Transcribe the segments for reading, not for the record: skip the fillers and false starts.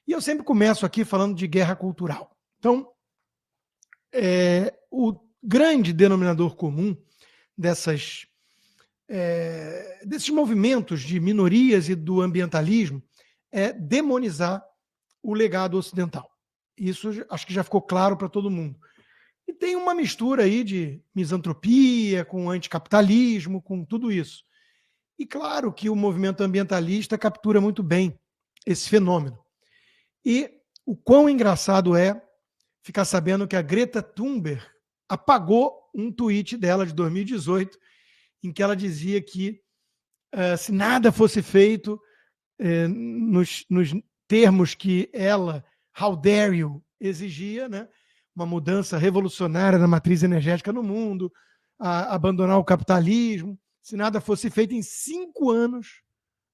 E eu sempre começo aqui falando de guerra cultural. Então, o grande denominador comum desses movimentos de minorias e do ambientalismo é demonizar o legado ocidental. Isso acho que já ficou claro para todo mundo. E tem uma mistura aí de misantropia, com anticapitalismo, com tudo isso. E claro que o movimento ambientalista captura muito bem esse fenômeno. E o quão engraçado é ficar sabendo que a Greta Thunberg apagou um tweet dela de 2018, em que ela dizia que se nada fosse feito nos termos que ela, how dare you, exigia, né? Uma mudança revolucionária na matriz energética no mundo, abandonar o capitalismo. Se nada fosse feito, em 5 anos,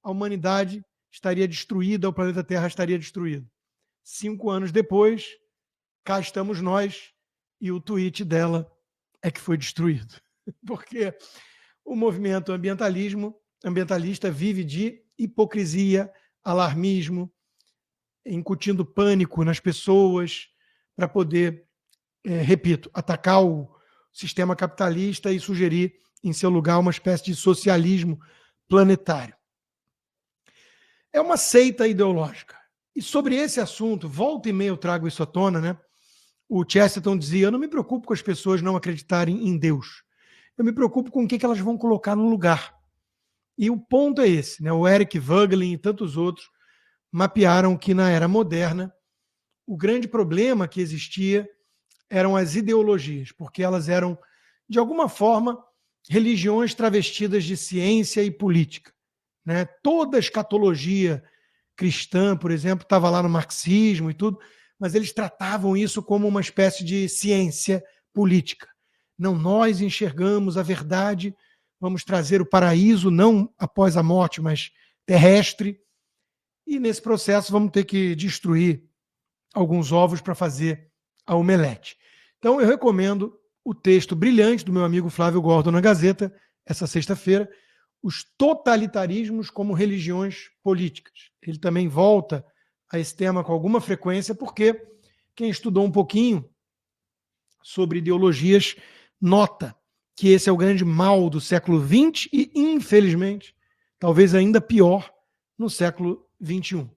a humanidade estaria destruída, o planeta Terra estaria destruído. 5 anos depois, cá estamos nós, e o tweet dela é que foi destruído. Porque o movimento ambientalista vive de hipocrisia, alarmismo, incutindo pânico nas pessoas para poder, repito, atacar o sistema capitalista e sugerir em seu lugar uma espécie de socialismo planetário. É uma seita ideológica. E sobre esse assunto, volta e meia eu trago isso à tona, né? O Chesterton dizia, eu não me preocupo com as pessoas não acreditarem em Deus. Eu me preocupo com o que elas vão colocar no lugar. E o ponto é esse, né? O Eric Voegelin e tantos outros mapearam que na era moderna o grande problema que existia eram as ideologias, porque elas eram, de alguma forma, religiões travestidas de ciência e política. Né? Toda a escatologia cristã, por exemplo, estava lá no marxismo e tudo, mas eles tratavam isso como uma espécie de ciência política. Não, nós enxergamos a verdade, vamos trazer o paraíso, não após a morte, mas terrestre, e nesse processo vamos ter que destruir alguns ovos para fazer a omelete. Então eu recomendo o texto brilhante do meu amigo Flávio Gordon na Gazeta, essa sexta-feira, Os Totalitarismos como Religiões Políticas. Ele também volta a esse tema com alguma frequência, porque quem estudou um pouquinho sobre ideologias nota que esse é o grande mal do século XX e, infelizmente, talvez ainda pior no século XXI.